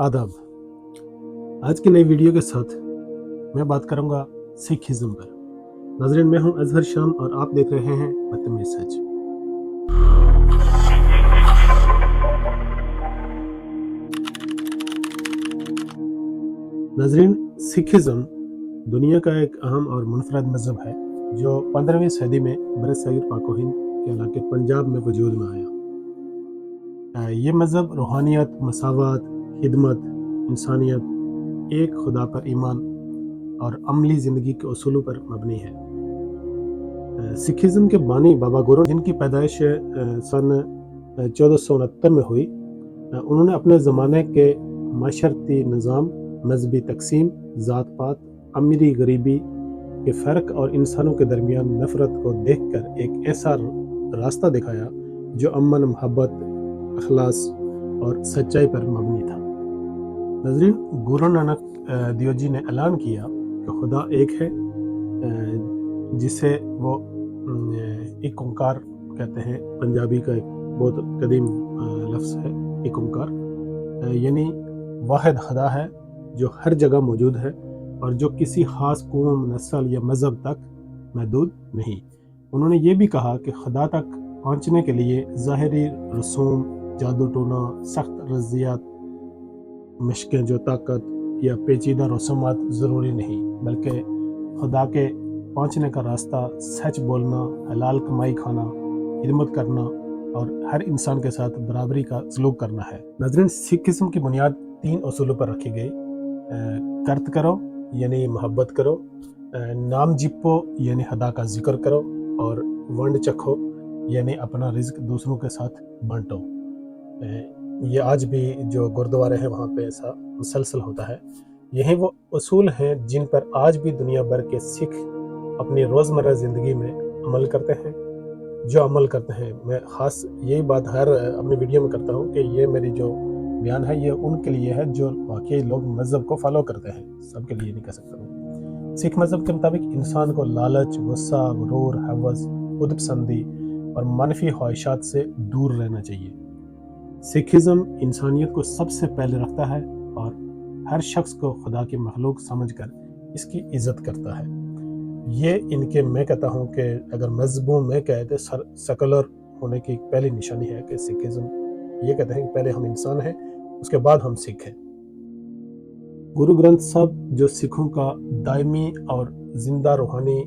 आदाब। आज की नई वीडियो के साथ मैं बात करूंगा सिखिज्म पर। नाज़रीन, मैं हूं अजहर शाम और आप देख रहे हैं बदतमीज सच। नाज़रीन, सिखिज्म दुनिया का एक अहम और मुनफरद मज़हब है जो 15वीं सदी में बरसगीर पाक व हिंद के इलाके पंजाब में वजूद में आया। ये मज़हब रूहानियत, मसावत, खिदमत, इंसानियत, एक खुदा पर ईमान और अमली ज़िंदगी के उसूलों पर मबनी है। सिखिज़्म के बानी बाबा गुरु, जिनकी पैदाइश सन 1469 में हुई, उन्होंने अपने ज़माने के माशरती निज़ाम, मजहबी तकसीम, ज़ात पात, अमीरी गरीबी के फ़र्क और इंसानों के दरमियान नफ़रत को देखकर एक ऐसा रास्ता दिखाया जो अमन, मोहब्बत, अखलास और सच्चाई पर मबनी था। नाज़रीन, गुरु नानक देव जी ने ऐलान किया कि खुदा एक है, जिसे वो एक ओंकार कहते हैं। पंजाबी का एक बहुत कदीम लफ्ज़ है एक ओंकार, यानी वाहिद खुदा है जो हर जगह मौजूद है और जो किसी ख़ास कौम, नस्ल या मज़हब तक महदूद नहीं। उन्होंने ये भी कहा कि खुदा तक पहुँचने के लिए ज़ाहिरी रसूम, जादू टोना, सख्त रज़ियात, मशक़ें जो ताकत या पेचीदा रसूमात ज़रूरी नहीं, बल्कि खुदा के पहुँचने का रास्ता सच बोलना, हलाल कमाई खाना, खिदमत करना और हर इंसान के साथ बराबरी का सलूक करना है। नाज़रीन, सिखिज़्म की बुनियाद 3 उसूलों पर रखी गई। कर्त करो यानी मोहब्बत करो, नाम जिपो यानी खुदा का जिक्र करो, और वंड चखो यानी अपना रिज़्क दूसरों के साथ बांटो। ये आज भी जो गुरुद्वारे हैं वहाँ पे ऐसा मुसलसल होता है। यही वो उसूल हैं जिन पर आज भी दुनिया भर के सिख अपनी रोज़मर्रा ज़िंदगी में अमल करते हैं। जो अमल करते हैं, मैं ख़ास यही बात हर अपनी वीडियो में करता हूँ कि ये मेरी जो बयान है ये उनके लिए है जो वाकई लोग मज़हब को फॉलो करते हैं, सबके लिए नहीं कह सकता हूँ। सिख मज़हब के मुताबिक इंसान को लालच, गुस्सा, गुरूर, हवस, खुदपसंदी और मनफी ख्वाहिशात से दूर रहना चाहिए। सिखिज़्म इंसानियत को सबसे पहले रखता है और हर शख्स को खुदा की मखलूक समझकर इसकी इज़्ज़त करता है। ये इनके, मैं कहता हूँ कि अगर मज़हबों में कहे तो सेकुलर होने की पहली निशानी है कि सिखिज़्म ये कहते हैं कि पहले हम इंसान हैं, उसके बाद हम सिख हैं। गुरु ग्रंथ साहब जो सिखों का दायमी और ज़िंदा रूहानी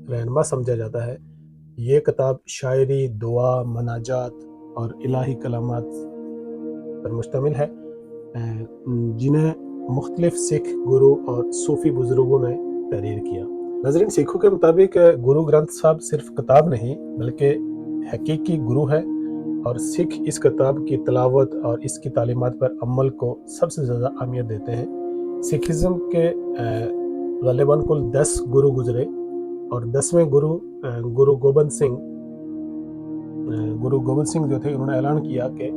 रहनुमा समझा जाता है, ये किताब शायरी, दुआ, मनाजात और इलाही कलामात पर मुश्तमिल है, जिन्हें मुख्तलिफ सिख गुरु और सूफ़ी बुज़ुर्गों ने तहरीर किया। नाज़रीन, सिखों के मुताबिक गुरु ग्रंथ साहब सिर्फ किताब नहीं बल्कि हकीकी गुरु है, और सिख इस किताब की तिलावत और इसकी तालीमात पर अमल को सबसे ज़्यादा अहमियत देते हैं। सिखिज़्म के ग़ालिबन कुल 10 गुरु गुजरे और 10वें गुरु गोबिंद सिंह जो थे, उन्होंने ऐलान किया कि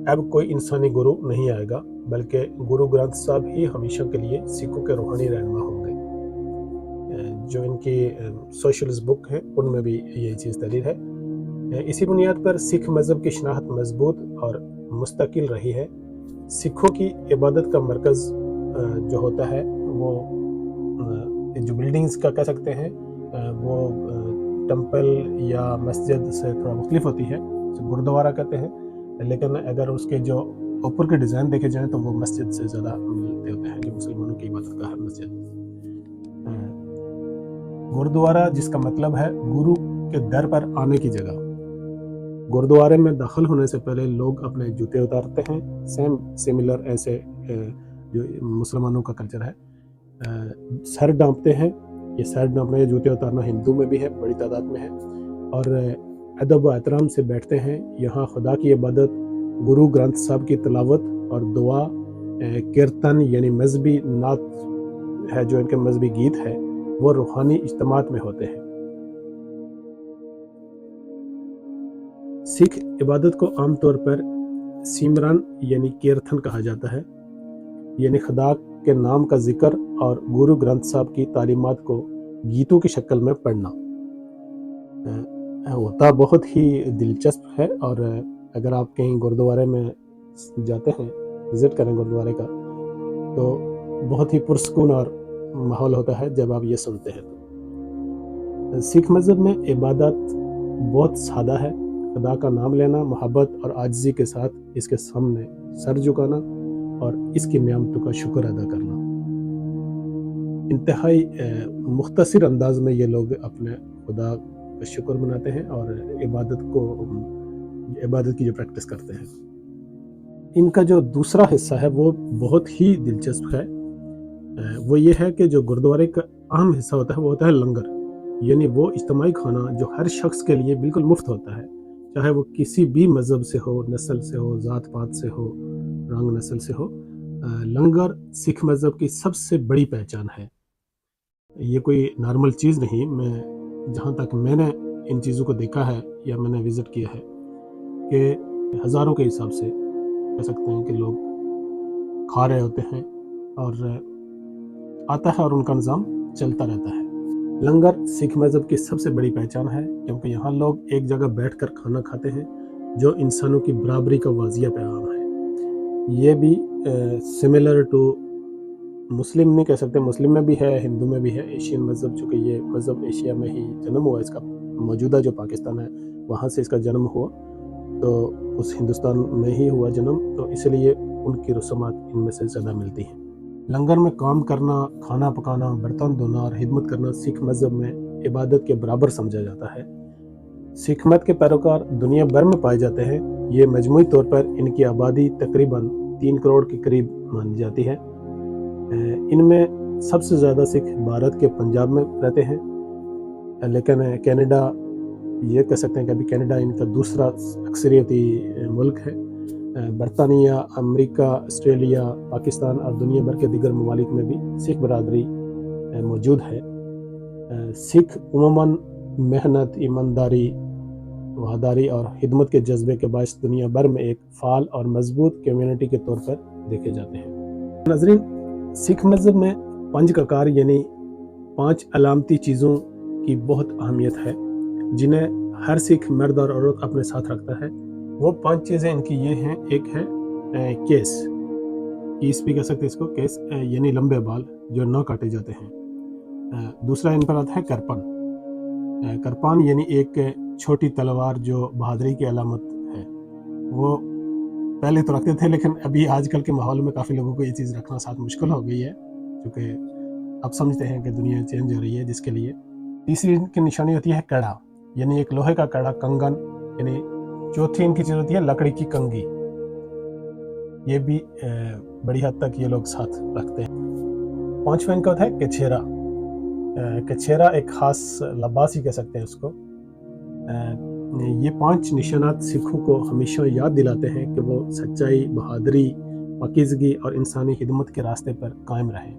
अब कोई इंसानी गुरु नहीं आएगा, बल्कि गुरु ग्रंथ साहब ही हमेशा के लिए सिखों के रूहानी रहनुमा होंगे। जो इनकी सोशलिस्ट बुक है उनमें भी यही चीज़ तहरीर है। इसी बुनियाद पर सिख मज़हब की शनाख्त मजबूत और मुस्तकिल रही है। सिखों की इबादत का मरकज़ जो होता है वो जो बिल्डिंग्स का कह सकते हैं, वो टेंपल या मस्जिद से थोड़ा मुख्तलिफ होती है, गुरुद्वारा कहते हैं, लेकिन अगर उसके जो ऊपर के डिज़ाइन देखे जाएँ तो वो मस्जिद से ज़्यादा मिलते होते हैं, जो मुसलमानों की इबादत का हर मस्जिद। गुरुद्वारा जिसका मतलब है गुरु के दर पर आने की जगह। गुरुद्वारे में दाखिल होने से पहले लोग अपने जूते उतारते हैं, सिमिलर ऐसे जो मुसलमानों का कल्चर है। सर ढांपते हैं, ये सर ढांपना या जूते उतारना हिंदू में भी है, बड़ी तादाद में है, और अदब व एहतराम से बैठते हैं। यहाँ खुदा की इबादत, गुरु ग्रंथ साहब की तिलावत और दुआ, कीर्तन यानी मजहबी नात है, जो इनके मजहबी गीत है, वो रूहानी इज्तिमात में होते हैं। सिख इबादत को आमतौर पर सिमरन यानी कीर्तन कहा जाता है, यानी खुदा के नाम का जिक्र और गुरु ग्रंथ साहब की तालीमात को गीतों की शक्ल में पढ़ना होता बहुत ही दिलचस्प है। और अगर आप कहीं गुरुद्वारे में जाते हैं, विज़िट करें गुरुद्वारे का, تو بہت ہی پرسکون اور ماحول ہوتا ہے جب آپ یہ سنتے ہیں تو۔ سکھ مذہب میں عبادت بہت سادہ ہے، خدا کا نام لینا، محبت اور عاجزی کے ساتھ اس کے سامنے سر جھکانا اور اس کی نعمتوں کا شکر ادا کرنا۔ انتہائی مختصر انداز میں یہ لوگ اپنے خدا کا شکر مناتے ہیں اور عبادت کی جو پریکٹس کرتے ہیں۔ ان کا جو دوسرا حصہ ہے وہ بہت ہی دلچسپ ہے، وہ یہ ہے کہ جو گردوارے کا اہم حصہ ہوتا ہے وہ ہوتا ہے لنگر، یعنی وہ اجتماعی کھانا جو ہر شخص کے لیے بالکل مفت ہوتا ہے، چاہے وہ کسی بھی مذہب سے ہو، نسل سے ہو، ذات پات سے ہو، رنگ نسل سے ہو۔ لنگر سکھ مذہب کی سب سے بڑی پہچان ہے۔ یہ کوئی نارمل چیز نہیں، جہاں تک میں نے ان چیزوں کو دیکھا ہے یا میں نے وزٹ کیا ہے کہ ہزاروں کے حساب سے کہہ سکتے ہیں کہ لوگ کھا رہے ہوتے ہیں اور آتا ہے اور ان کا نظام چلتا رہتا ہے۔ لنگر سکھ مذہب کی سب سے بڑی پہچان ہے کیونکہ یہاں لوگ ایک جگہ بیٹھ کر کھانا کھاتے ہیں، جو انسانوں کی برابری کا واضح پیغام ہے۔ یہ بھی سملر ٹو مسلم نہیں کہہ سکتے، مسلم میں بھی ہے، ہندو میں بھی ہے، ایشین مذہب، چونکہ یہ مذہب ایشیا میں ہی جنم ہوا، اس کا موجودہ جو پاکستان ہے وہاں سے اس کا جنم ہوا، تو اس ہندوستان میں ہی ہوا جنم، تو اس لیے ان کی رسومات ان میں سے زیادہ ملتی ہیں۔ لنگر میں کام کرنا، کھانا پکانا، برتن دھونا اور خدمت کرنا سکھ مذہب میں عبادت کے برابر سمجھا جاتا ہے۔ سکھ مت کے پیروکار دنیا بھر میں پائے جاتے ہیں۔ یہ مجموعی طور پر ان کی آبادی تقریباً 3 کروڑ کے قریب مانی جاتی ہے۔ ان میں سب سے زیادہ سکھ بھارت کے پنجاب میں رہتے ہیں، لیکن کینیڈا، یہ کہہ سکتے ہیں کہ ابھی کینیڈا ان کا دوسرا اکثریتی ملک ہے۔ برطانیہ، امریکہ، آسٹریلیا، پاکستان اور دنیا بھر کے دیگر ممالک میں بھی سکھ برادری موجود ہے۔ سکھ عموماً محنت، ایمانداری، وفاداری اور خدمت کے جذبے کے باعث دنیا بھر میں ایک فعال اور مضبوط کمیونٹی کے طور پر دیکھے جاتے ہیں۔ ناظرین، سکھ مذہب میں پنج ککار یعنی 5 علامتی چیزوں کی بہت اہمیت ہے جنہیں ہر سکھ مرد اور عورت اپنے ساتھ رکھتا ہے۔ وہ 5 چیزیں ان کی یہ ہیں۔ ایک ہے کیس بھی کہہ سکتے اس کو، کیس یعنی لمبے بال جو نہ کاٹے جاتے ہیں۔ دوسرا ان پر آتا ہے کرپان یعنی ایک چھوٹی تلوار جو بہادری کی علامت ہے۔ وہ پہلے تو رکھتے تھے لیکن ابھی آج کل کے ماحول میں کافی لوگوں کو یہ چیز رکھنا ساتھ مشکل ہو گئی ہے، کیونکہ اب سمجھتے ہیں کہ دنیا چینج ہو رہی ہے، جس کے لیے۔ تیسری ان کی نشانی ہوتی ہے کڑا، یعنی ایک لوہے کا کڑا، کنگن، یعنی چوتھی ان کی چیز ہوتی ہے لکڑی کی کنگھی، یہ بھی بڑی حد تک یہ لوگ ساتھ رکھتے ہیں۔ پانچواں ان کا ہوتا ہے کچھیرا۔ کچھیرا ایک خاص لباس ہی کہہ سکتے ہیں اس کو۔ یہ 5 نشانات سکھوں کو ہمیشہ یاد دلاتے ہیں کہ وہ سچائی، بہادری، پاکیزگی اور انسانی خدمت کے راستے پر قائم رہیں۔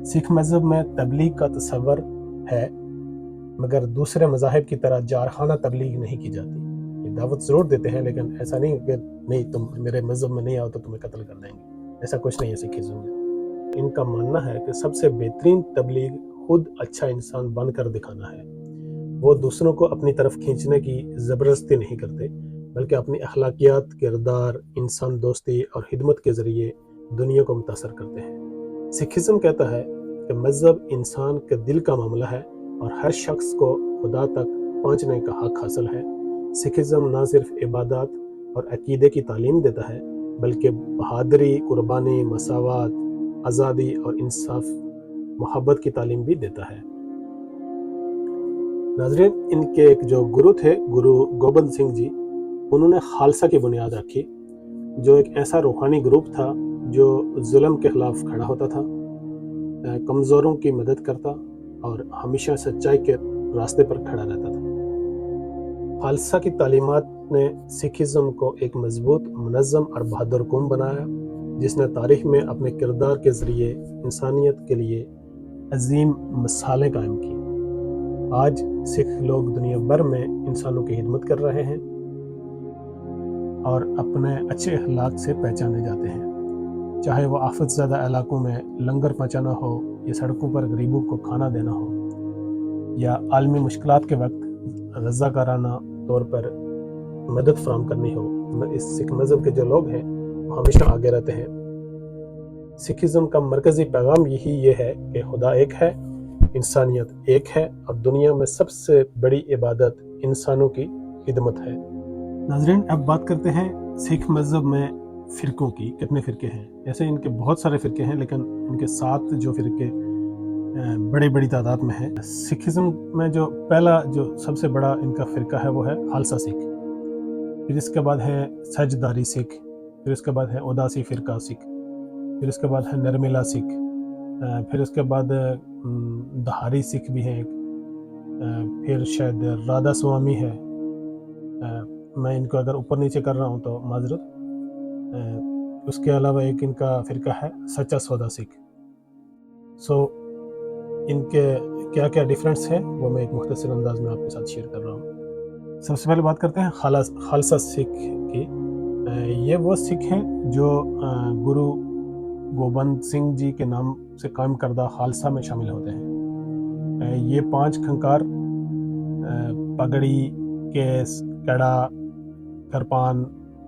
سکھ مذہب میں تبلیغ کا تصور ہے، مگر دوسرے مذاہب کی طرح جارحانہ تبلیغ نہیں کی جاتی۔ یہ دعوت ضرور دیتے ہیں لیکن ایسا نہیں کہ نہیں تم میرے مذہب میں نہیں آؤ تو تمہیں قتل کر دیں گے، ایسا کچھ نہیں ہے سکھزم میں۔ ان کا ماننا ہے کہ سب سے بہترین تبلیغ خود اچھا انسان بن کر دکھانا ہے۔ وہ دوسروں کو اپنی طرف کھینچنے کی زبردستی نہیں کرتے، بلکہ اپنی اخلاقیات، کردار، انسان دوستی اور خدمت کے ذریعے دنیا کو متاثر کرتے ہیں۔ سکھزم کہتا ہے کہ مذہب انسان کے دل کا معاملہ ہے اور ہر شخص کو خدا تک پہنچنے کا حق حاصل ہے۔ سکھزم نہ صرف عبادات اور عقیدے کی تعلیم دیتا ہے بلکہ بہادری، قربانی، مساوات، آزادی اور انصاف، محبت کی تعلیم بھی دیتا ہے۔ ناظرین، ان کے ایک جو گرو تھے، گرو گوبند سنگھ جی، انہوں نے خالصہ کی بنیاد رکھی، جو ایک ایسا روحانی گروپ تھا جو ظلم کے خلاف کھڑا ہوتا تھا، کمزوروں کی مدد کرتا اور ہمیشہ سچائی کے راستے پر کھڑا رہتا تھا۔ خالصہ کی تعلیمات نے سکھزم کو ایک مضبوط، منظم اور بہادر قوم بنایا، جس نے تاریخ میں اپنے کردار کے ذریعے انسانیت کے لیے عظیم مثالیں قائم کی۔ آج سکھ لوگ دنیا بھر میں انسانوں کی خدمت کر رہے ہیں اور اپنے اچھے اخلاق سے پہچانے جاتے ہیں، چاہے وہ آفت زدہ علاقوں میں لنگر پہنچانا ہو، یا سڑکوں پر غریبوں کو کھانا دینا ہو، یا عالمی مشکلات کے وقت رضاکارانہ طور پر مدد فراہم کرنی ہو۔ اس سکھ مذہب کے جو لوگ ہیں وہ ہمیشہ آگے رہتے ہیں۔ सिखिज़्म का मरकज़ी पैगाम यही ये है कि खुदा एक है, इंसानियत एक है और दुनिया में सबसे बड़ी इबादत इंसानों की खिदमत है। नाज़रीन, अब बात करते हैं सिख मज़हब में फ़िरक़ों की। कितने फ़िरके हैं? ऐसे इनके बहुत सारे फ़िरके हैं, लेकिन इनके 7 जो फ़िरके बड़ी तादाद में हैं। सिखिज़्म में जो पहला जो सबसे बड़ा इनका फ़िरका है वो है खालसा सिख, फिर इसके बाद है सजदारी सिख, फिर उसके बाद है उदासी फ़िरका सिख, फिर उसके बाद है नरमिला सिख, फिर उसके बाद दहारी सिख भी है एक, फिर शायद राधा स्वामी है। मैं इनको अगर ऊपर नीचे कर रहा हूँ तो माजरत। उसके अलावा एक इनका फ़िरका है सच्चा सौदा सिख। सो इनके क्या क्या डिफरेंस है वो मैं एक मुख्तसर अंदाज में आपके साथ शेयर कर रहा हूँ। सबसे पहले बात करते हैं खालसा सिख की। ये वो सिख हैं जो गुरु गोबंद सिंह जी के नाम से कायम करदा खालसा में शामिल होते हैं। ये 5 खंकार पगड़ी, केस, कड़ा, करपान,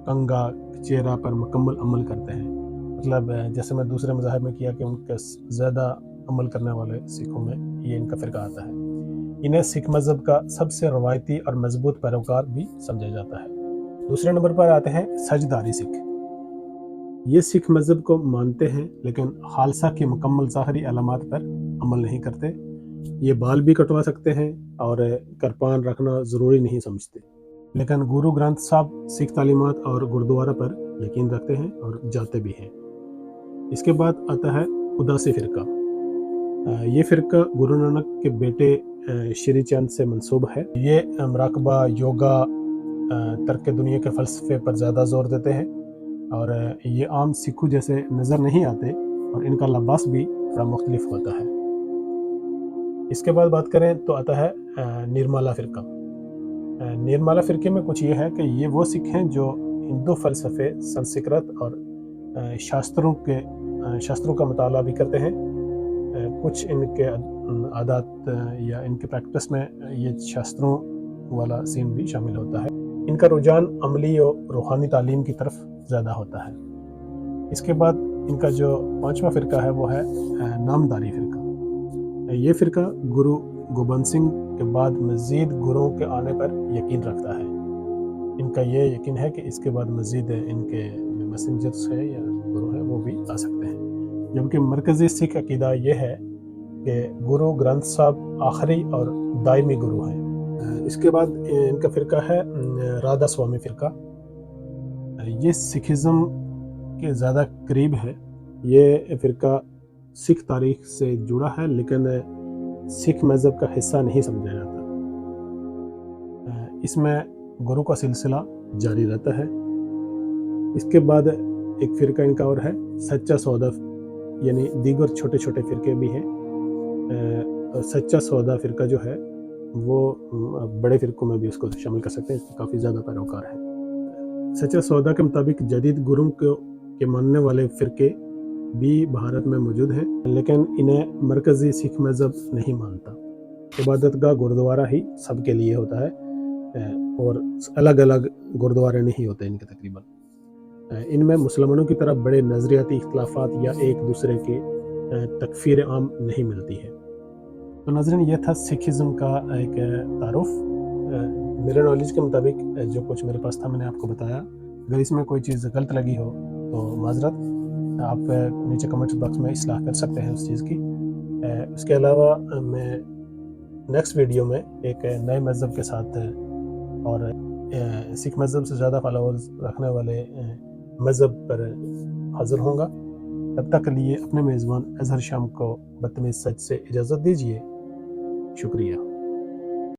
कंगा, चेहरा पर मुकम्मल अमल करते हैं। मतलब जैसे मैं दूसरे मज़ाहिब में किया कि उनके ज़्यादा अमल करने वाले सिखों में ये इनका फ़िरका आता है। इन्हें सिख मज़हब का सबसे रवायती और मजबूत पैरोकार भी समझा जाता है। दूसरे नंबर पर आते हैं सजदारी सिख। ये सिख मज़हब को मानते हैं लेकिन खालसा की मुकम्मल ज़ाहरी अलामात पर अमल नहीं करते। ये बाल भी कटवा सकते हैं और करपान रखना ज़रूरी नहीं समझते, लेकिन गुरु ग्रंथ साहब सिख तालीमात और गुरुद्वारा पर यकीन रखते हैं और जाते भी हैं। इसके बाद आता है उदासी फ़िरका। ये फ़िरका गुरु नानक के बेटे श्री चंद से मंसूब है। ये मराकबा, योगा, तर्क दुनिया के फ़लसफ़े पर ज़्यादा ज़ोर देते हैं और ये आम सिखों जैसे नज़र नहीं आते और इनका लिबास भी थोड़ा मुख्तलिफ होता है। इसके बाद बात करें तो आता है निर्मला फ़िरका। निर्मला फ़िरके में कुछ ये है कि ये वो सिख हैं जो हिंदू फ़लसफ़े, संस्कृत और शास्त्रों का मुताला भी करते हैं। कुछ इनके आदात या इनके प्रैक्टिस में ये शास्त्रों वाला सीन भी शामिल होता है। इनका रुझान अमली और रूहानी तालीम की तरफ ज़्यादा होता है। इसके बाद इनका जो 5वां फ़िरका है वो है नामदारी फ़िरका। ये फ़िरका गुरु गोबंद सिंह के बाद मज़ीद गुरुओं के आने पर यकीन रखता है। इनका ये यकीन है कि इसके बाद मज़ीद इनके जो मैसेंजर्स हैं या गुरु हैं वो भी आ सकते हैं। जबकि मरकज़ी सिख अकीदा ये है कि गुरु ग्रंथ साहब आखिरी और दायमी गुरु हैं। इसके बाद इनका फ़िरका है राधा स्वामी फ़िरका। ये सिखिज़्म के ज़्यादा करीब है। ये फ़िरका सिख तारीख़ से जुड़ा है लेकिन सिख मज़हब का हिस्सा नहीं समझा जाता। इसमें गुरु का सिलसिला जारी रहता है। इसके बाद एक फ़िरका इनका और है सच्चा सौदा, यानी दीगर छोटे छोटे फ़िरके भी हैं। सच्चा सौदा फ़िरका जो है वो बड़े फ़िरकों में भी उसको शामिल कर सकते हैं, इसके काफ़ी ज़्यादा पैरोकार हैं। सच्चा सौदा के मुताबिक जदीद गुरु के मानने वाले फ़िरके भी भारत में मौजूद हैं, लेकिन इन्हें मरकज़ी सिख मज़हब नहीं मानता। इबादतगाह गुरुद्वारा ही सबके लिए होता है और अलग अलग गुरुद्वारे नहीं होते इनके तकरीबन। इनमें मुसलमानों की तरह बड़े नज़रियाती इख्तलाफात या एक दूसरे की तकफ़ीर आम नहीं मिलती है। तो नाज़रीन, यह था सिखिज़्म का एक तारुफ। मेरे नॉलेज के मुताबिक जो कुछ मेरे पास था मैंने आपको बताया। अगर इसमें कोई चीज़ गलत लगी हो तो माज़रत, आप नीचे कमेंट्स बॉक्स में इस्लाह कर सकते हैं उस चीज़ की। उसके अलावा मैं नेक्स्ट वीडियो में एक नए मज़हब के साथ और सिख मज़हब से ज़्यादा फॉलोअर्स रखने वाले मज़हब पर हाज़िर होऊंगा। तब तक के लिए अपने मेज़बान अज़हर शाम को बदतमीज़ सच से इजाज़त दीजिए। शुक्रिया।